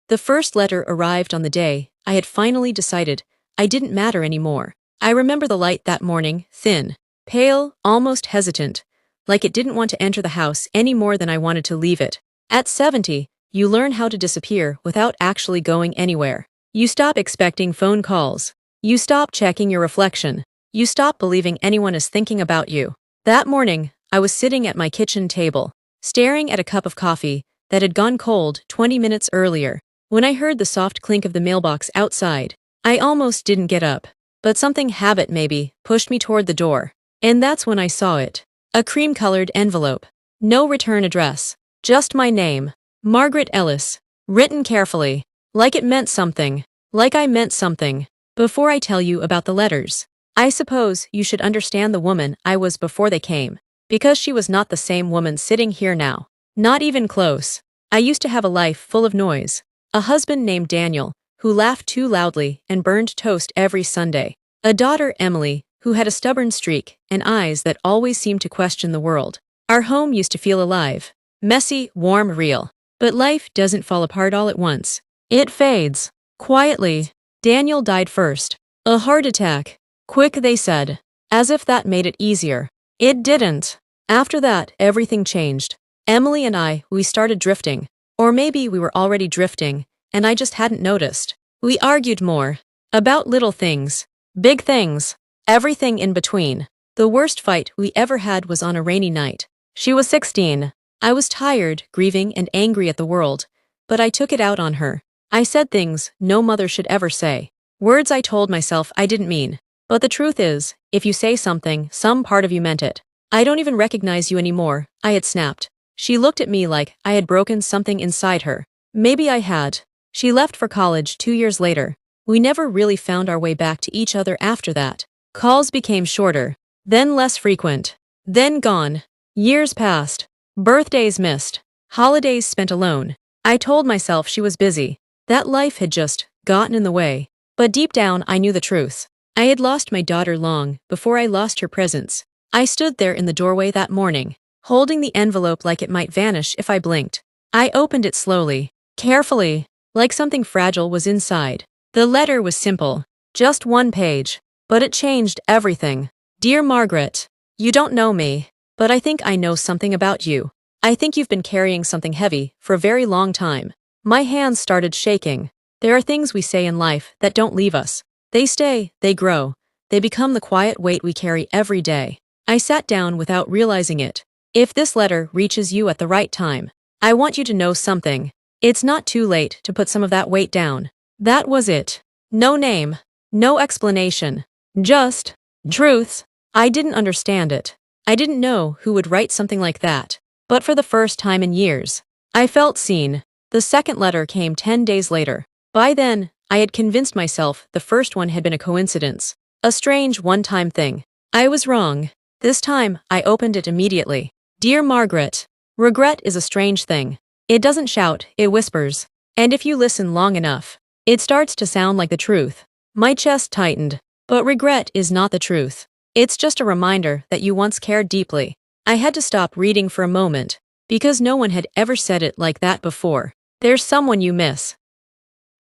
The first letter arrived on the day I had finally decided I didn't matter anymore. I remember the light that morning, thin, pale, almost hesitant, like it didn't want to enter the house any more than I wanted to leave it. At 70, you learn how to disappear without actually going anywhere. You stop expecting phone calls. You stop checking your reflection. You stop believing anyone is thinking about you. That morning, I was sitting at my kitchen table, staring at a cup of coffee that had gone cold 20 minutes earlier, when I heard the soft clink of the mailbox outside. I almost didn't get up, but something habit maybe pushed me toward the door. And that's when I saw it. A cream-colored envelope. No return address. Just my name. Margaret Ellis. Written carefully. Like it meant something. Like I meant something. Before I tell you about the letters, I suppose you should understand the woman I was before they came. Because she was not the same woman sitting here now. Not even close. I used to have a life full of noise. A husband named Daniel, who laughed too loudly and burned toast every Sunday. A daughter, Emily, who had a stubborn streak and eyes that always seemed to question the world. Our home used to feel alive. Messy, warm, real. But life doesn't fall apart all at once. It fades. Quietly. Daniel died first. A heart attack. Quick, they said. As if that made it easier. It didn't. After that, everything changed. Emily and we started drifting. Or maybe we were already drifting, and I just hadn't noticed. We argued more. About little things. Big things. Everything in between. The worst fight we ever had was on a rainy night. She was 16. I was tired, grieving, and angry at the world, but I took it out on her. I said things no mother should ever say. Words I told myself I didn't mean. But the truth is, if you say something, some part of you meant it. I don't even recognize you anymore, I had snapped. She looked at me like I had broken something inside her. Maybe I had. She left for college 2 years later. We never really found our way back to each other after that. Calls became shorter, then less frequent, then gone. Years passed. Birthdays missed. Holidays spent alone. I told myself she was busy. That life had just gotten in the way. But deep down I knew the truth. I had lost my daughter long before I lost her presence. I stood there in the doorway that morning, holding the envelope like it might vanish if I blinked. I opened it slowly, carefully, like something fragile was inside. The letter was simple, just one page, but it changed everything. Dear Margaret, you don't know me, but I think I know something about you. I think you've been carrying something heavy for a very long time. My hands started shaking. There are things we say in life that don't leave us. They stay, they grow, they become the quiet weight we carry every day. I sat down without realizing it. If this letter reaches you at the right time, I want you to know something. It's not too late to put some of that weight down. That was it. No name. No explanation. Just truth. I didn't understand it. I didn't know who would write something like that. But for the first time in years, I felt seen. The second letter came 10 days later. By then, I had convinced myself the first one had been a coincidence. A strange one-time thing. I was wrong. This time, I opened it immediately. Dear Margaret, regret is a strange thing. It doesn't shout, it whispers. And if you listen long enough, it starts to sound like the truth. My chest tightened. But regret is not the truth. It's just a reminder that you once cared deeply. I had to stop reading for a moment, because no one had ever said it like that before. There's someone you miss.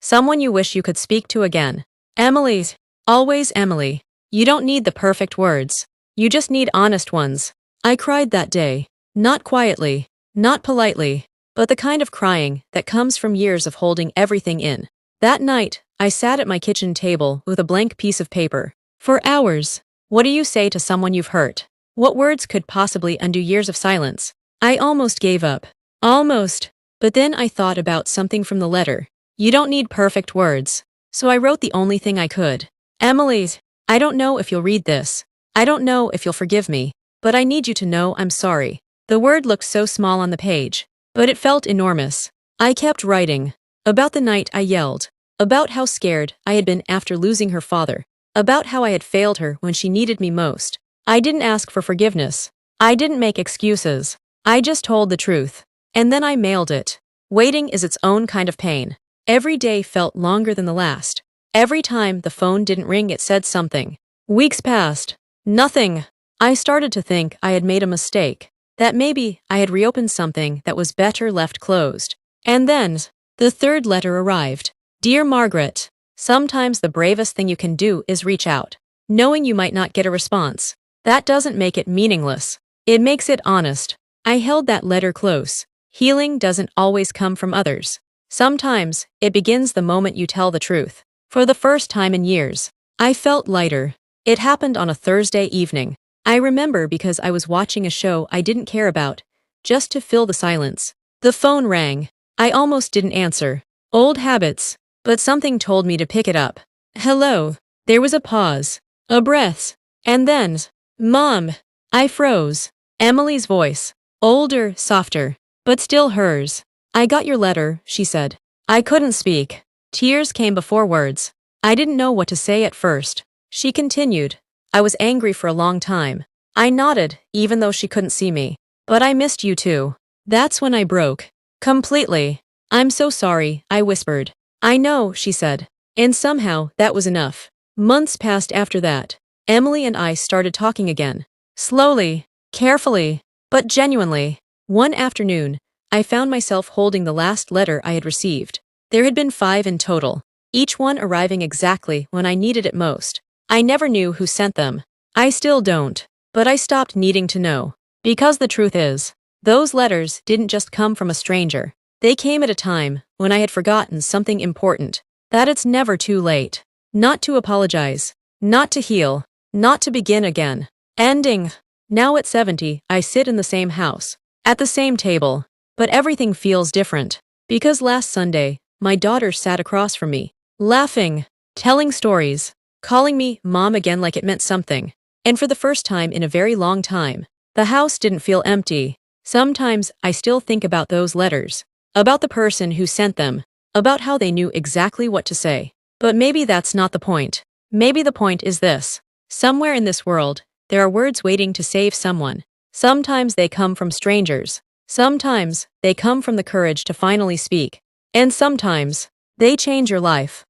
Someone you wish you could speak to again. Emily's. Always Emily. You don't need the perfect words. You just need honest ones. I cried that day. Not quietly. Not politely. But the kind of crying that comes from years of holding everything in. That night, I sat at my kitchen table with a blank piece of paper. For hours. What do you say to someone you've hurt? What words could possibly undo years of silence? I almost gave up. Almost. But then I thought about something from the letter. You don't need perfect words. So I wrote the only thing I could. Emily's. I don't know if you'll read this. I don't know if you'll forgive me. But I need you to know I'm sorry. The word looked so small on the page, but it felt enormous. I kept writing. About the night I yelled. About how scared I had been after losing her father. About how I had failed her when she needed me most. I didn't ask for forgiveness. I didn't make excuses. I just told the truth. And then I mailed it. Waiting is its own kind of pain. Every day felt longer than the last. Every time the phone didn't ring, it said something. Weeks passed. Nothing. I started to think I had made a mistake. That maybe I had reopened something that was better left closed. And then, The third letter arrived. Dear Margaret, sometimes the bravest thing you can do is reach out, knowing you might not get a response. That doesn't make it meaningless. It makes it honest. I held that letter close. Healing doesn't always come from others. Sometimes, it begins the moment you tell the truth. For the first time in years, I felt lighter. It happened on a Thursday evening. I remember because I was watching a show I didn't care about, just to fill the silence. The phone rang. I almost didn't answer. Old habits. But something told me to pick it up. Hello. There was a pause. A breath. And then, Mom. I froze. Emily's voice. Older, softer. But still hers. I got your letter, she said. I couldn't speak. Tears came before words. I didn't know what to say at first. She continued. I was angry for a long time. I nodded, even though she couldn't see me. But I missed you too. That's when I broke. Completely. I'm so sorry, I whispered. I know, she said. And somehow, that was enough. Months passed after that. Emily and I started talking again. Slowly, carefully, but genuinely. One afternoon, I found myself holding the last letter I had received. There had been 5 in total, each one arriving exactly when I needed it most. I never knew who sent them. I still don't. But I stopped needing to know. Because the truth is, those letters didn't just come from a stranger. They came at a time when I had forgotten something important. That it's never too late. Not to apologize. Not to heal. Not to begin again. Ending. Now at 70, I sit in the same house. At the same table. But everything feels different. Because last Sunday, my daughter sat across from me. Laughing. Telling stories. Calling me Mom again like it meant something. And for the first time in a very long time, the house didn't feel empty. Sometimes I still think about those letters. About the person who sent them. About how they knew exactly what to say. But maybe that's not the point. Maybe the point is this. Somewhere in this world, there are words waiting to save someone. Sometimes they come from strangers. Sometimes they come from the courage to finally speak. And sometimes they change your life.